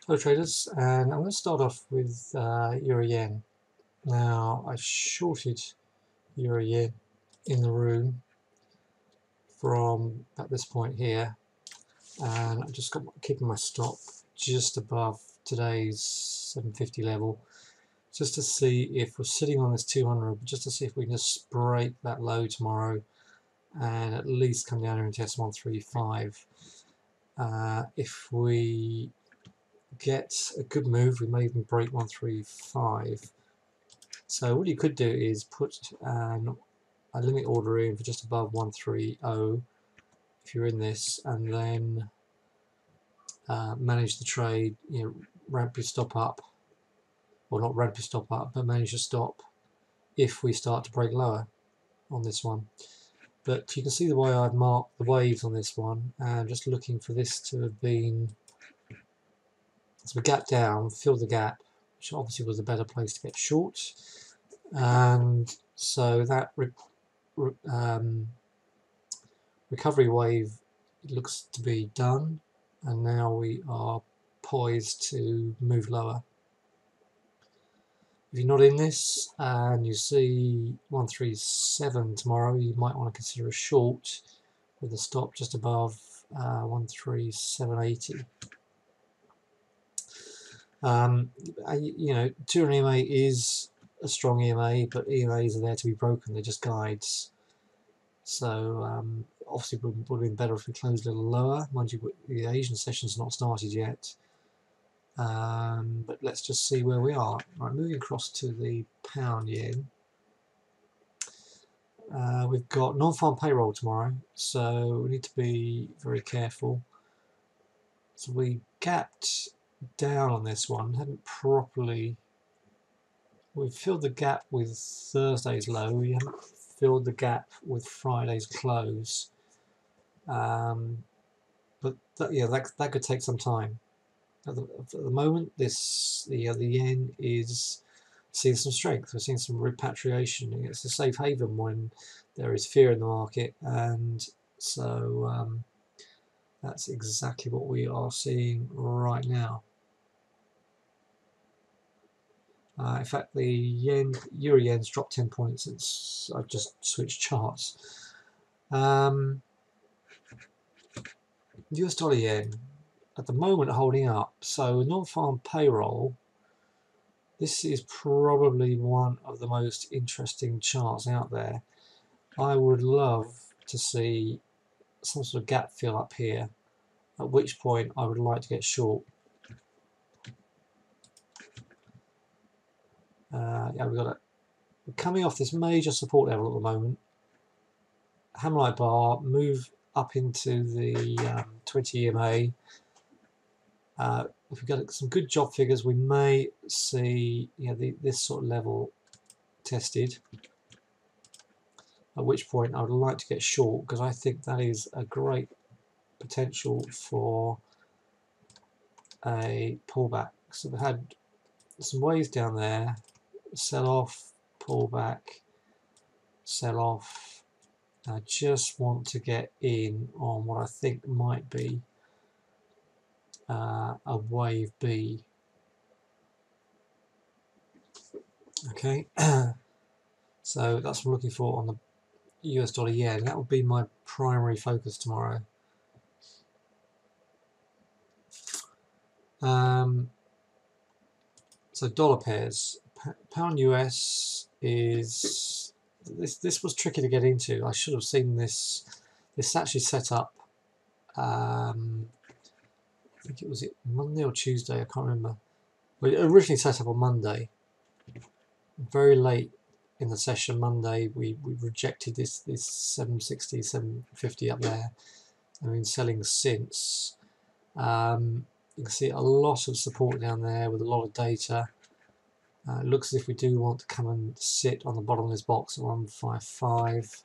Hello traders, and I'm going to start off with Euro Yen. Now I shorted Euro Yen in the room from at this point here, and I just got keeping my stop just above today's 750 level, just to see if we're sitting on this 200, just to see if we can just break that low tomorrow and at least come down here and test 135. If we get a good move, we may even break 135. So what you could do is put a limit order in for just above 130 if you're in this, and then manage the trade. Ramp your stop up, or not ramp your stop up, but manage your stop if we start to break lower on this one. But you can see the way I've marked the waves on this one, and just looking for this to have been, as we gap down, fill the gap, which obviously was a better place to get short, and so that recovery wave looks to be done, and now we are poised to move lower. If you're not in this and you see 137 tomorrow, you might want to consider a short with a stop just above 137.80. 200 EMA is a strong EMA, but EMAs are there to be broken, they're just guides. So obviously it would have been better if we closed a little lower. Mind you, the Asian session's not started yet. But let's just see where we are. Right, moving across to the pound yen. We've got non-farm payroll tomorrow, so we need to be very careful. So we gapped down on this one, hadn't properly. We've filled the gap with Thursday's low. We haven't filled the gap with Friday's close. But that could take some time. At the moment, the yen is seeing some strength. We're seeing some repatriation. It's a safe haven when there is fear in the market, and so that's exactly what we are seeing right now. In fact, the Euro yen's dropped 10 points since I've just switched charts. US dollar yen at the moment holding up. So non-farm payroll, this is probably one of the most interesting charts out there. I would love to see some sort of gap fill up here, at which point I would like to get short. We're coming off this major support level at the moment. Hammerite bar, move up into the 20 EMA. If we get some good job figures, we may see this sort of level tested. At which point I would like to get short, because I think that is a great potential for a pullback. So we've had some waves down there, sell off, pullback, sell off. I just want to get in on what I think might be a wave B. Okay, so that's what I'm looking for on the US dollar yen. That would be my primary focus tomorrow. So dollar pairs, pound US is this was tricky to get into. I should have seen this. This actually set up. I think it was Monday or Tuesday. I can't remember. But it originally set up on Monday. Very late in the session Monday, we rejected this 760, 750 up there. I've been selling since. You can see a lot of support down there with a lot of data. It looks as if we do want to come and sit on the bottom of this box at 155.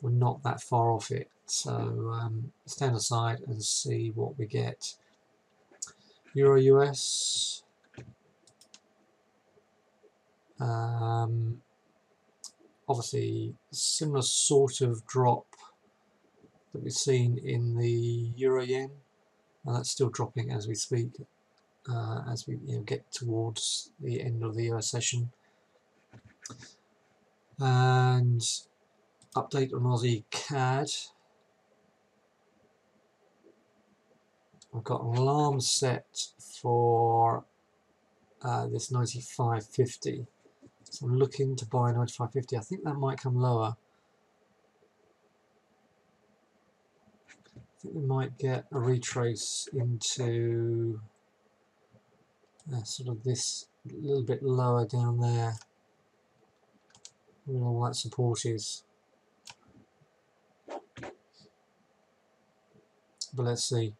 We're not that far off it, so stand aside and see what we get. Euro US. Obviously, similar sort of drop that we've seen in the Euro yen. and that's still dropping as we speak, as we get towards the end of the US session. And update on Aussie CAD. I've got an alarm set for this 95.50, so I'm looking to buy 95.50. I think that might come lower. I think we might get a retrace into sort of this little bit lower down there, where all that support is. But let's see.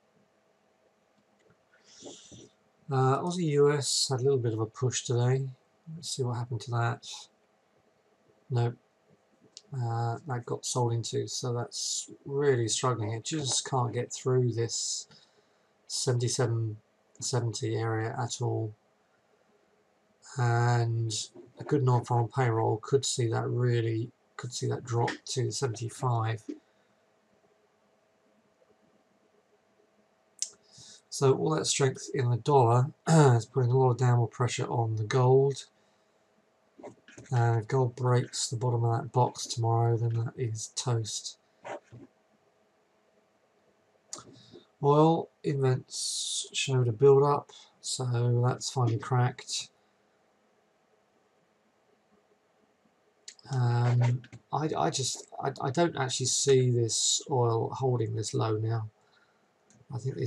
Aussie US had a little bit of a push today. Let's see what happened to that. Nope. That got sold into, so that's really struggling. It just can't get through this 77.70 area at all. And a good non-farm payroll could see that drop to 75. So all that strength in the dollar is putting a lot of downward pressure on the gold. And if gold breaks the bottom of that box tomorrow, then that is toast. Oil invents showed a build up, so that's finally cracked. I don't actually see this oil holding this low now. I think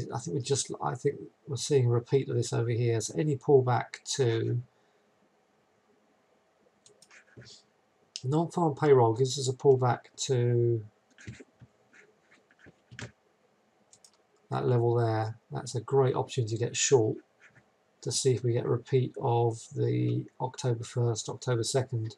we're seeing a repeat of this over here. So any pullback to non-farm payroll gives us a pullback to that level there. That's a great opportunity to get short, to see if we get a repeat of the October 1st, October 2nd.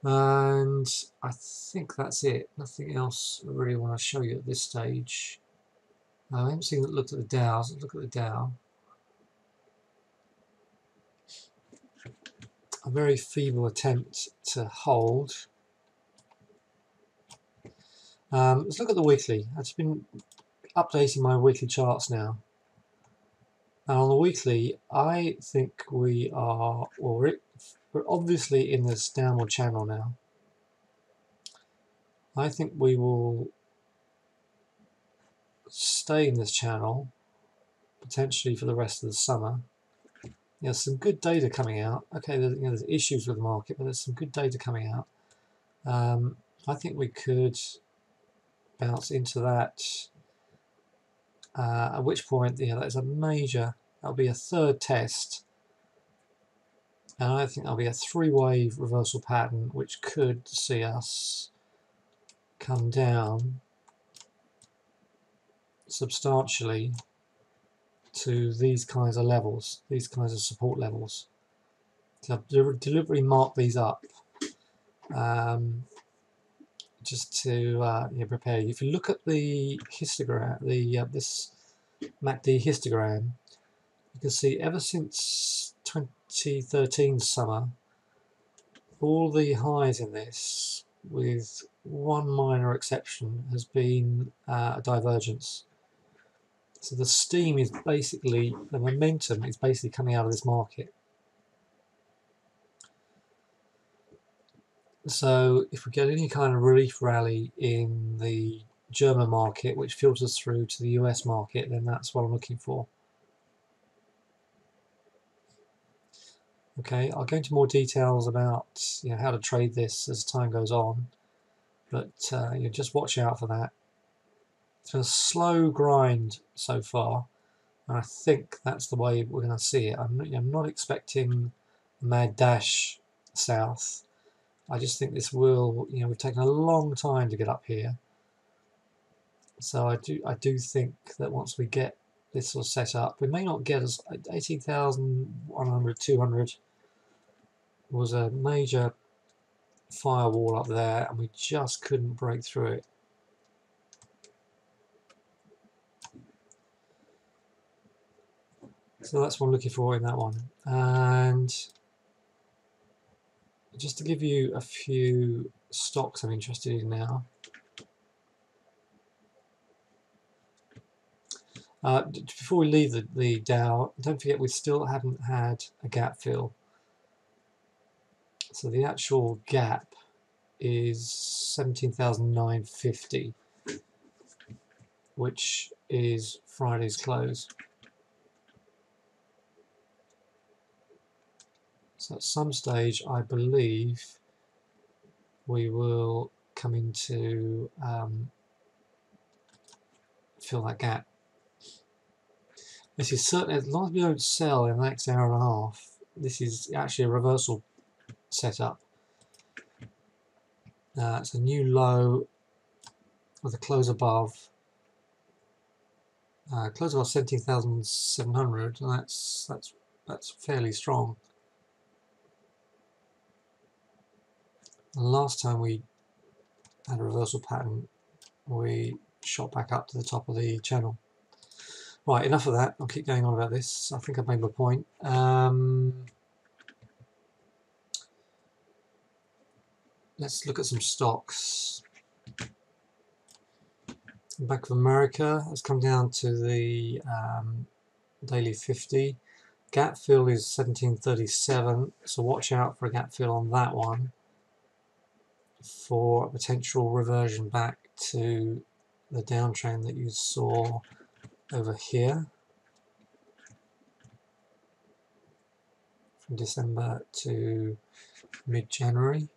And I think that's it. Nothing else I really want to show you at this stage. I haven't seen looked at the Dow. Let's look at the Dow. A very feeble attempt to hold. Let's look at the weekly. I've just been updating my weekly charts now. And on the weekly, I think we are, well, we're obviously in this downward channel now. I think we will stay in this channel, potentially for the rest of the summer. There's some good data coming out. Okay, there's issues with the market, but there's some good data coming out. I think we could bounce into that, at which point, that's a major, that'll be a third test, and I think that'll be a three-wave reversal pattern, which could see us come down substantially to these kinds of levels, these kinds of support levels. So I've deliberately marked these up, just to prepare you. If you look at the histogram, this MACD histogram, you can see ever since 2013 summer, all the highs in this, with one minor exception, has been a divergence. So the steam is basically, the momentum is basically coming out of this market. So if we get any kind of relief rally in the German market, which filters through to the US market, then that's what I'm looking for. Okay, I'll go into more details about how to trade this as time goes on, but just watch out for that. It's been a slow grind so far, and I think that's the way we're going to see it. I'm not expecting a mad dash south. I just think this will, we've taken a long time to get up here. So I do think that once we get this sort of set up, we may not get as 18,100, 200 was a major firewall up there, and we just couldn't break through it. So that's what I'm looking for in that one. And just to give you a few stocks I'm interested in now. Before we leave the Dow, don't forget we still haven't had a gap fill. So the actual gap is 17,950, which is Friday's close. So at some stage, I believe we will come into fill that gap. This is certainly, as long as we don't sell in the next hour and a half, this is actually a reversal setup. It's a new low with a close above. Close above 17,700, and that's fairly strong. The last time we had a reversal pattern, we shot back up to the top of the channel. Right, enough of that. I'll keep going on about this. I think I've made my point. Let's look at some stocks. Bank of America has come down to the daily 50. Gap fill is 1737, so watch out for a gap fill on that one for a potential reversion back to the downtrend that you saw over here from December to mid-January.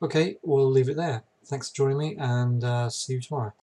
Okay, we'll leave it there. Thanks for joining me, and see you tomorrow.